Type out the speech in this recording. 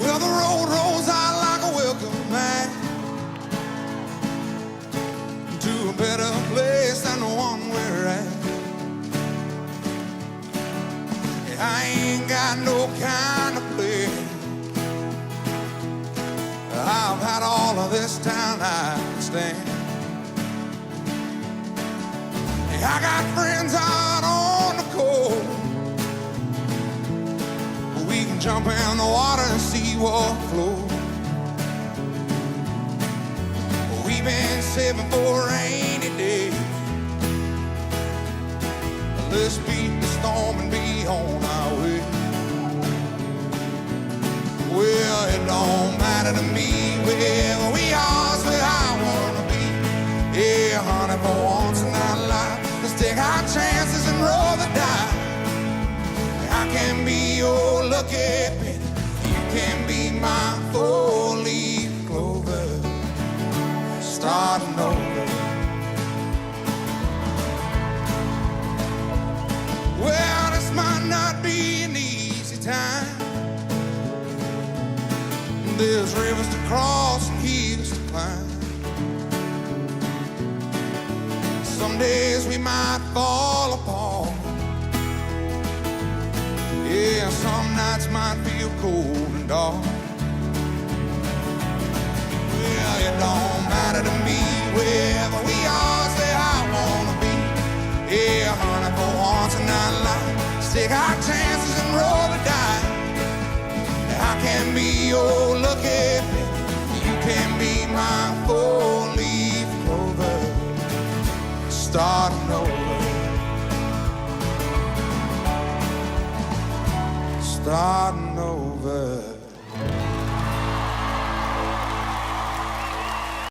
Well, the road rolls out like a welcome mat to a better place than the one we're at. I ain't got no kind of plan. I've had all of this time I can stand. I got friends out on the coast. We can jump in the water and see what flows. We've been saving for a rainy day. Let's beat the storm and be on our way. Well, it don't matter to me where we are, it's where I wanna be. Yeah, honey, for once in our life, let's take our chances and roll the dice. I can be your lucky penny, you can be my four-leaf clover, starting over. Well, this might not be an easy time. There's rivers to cross and hills to climb. Some days we might fall apart. Yeah, some nights might feel cold and dark. Well, it don't matter to me wherever we are, it's where I wanna be. Yeah, honey, for once in our life, let's take our chances and roll the dice. I can be your lucky penny, you can be my four-leaf clover, starting over, starting